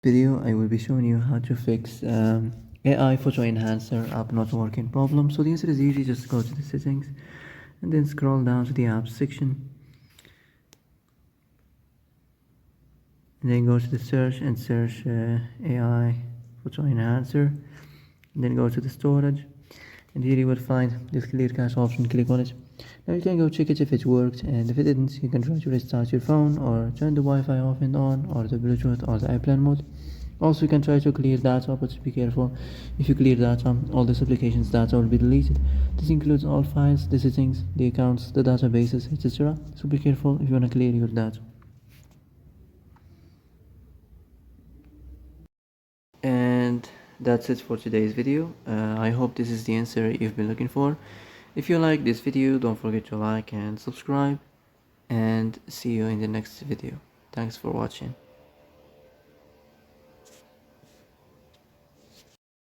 Video I will be showing you how to fix AI photo enhancer app not working problem. So the answer is easy. Just go to the settings and then scroll down to the apps section and then go to the search and search AI photo enhancer and then go to the storage, and here you will find this clear cache option. Click on it. Now you can go check it if it worked, and if it didn't, you can try to restart your phone or turn the Wi-Fi off and on, or the Bluetooth or the airplane mode. Also, you can try to clear data, but be careful. If you clear data, all this application's data will be deleted. This includes all files, the settings, the accounts, the databases, etc. So be careful if you want to clear your data. And that's it for today's video. I hope this is the answer you've been looking for. If you like this video, don't forget to like and subscribe, and see you in the next video. Thanks for watching.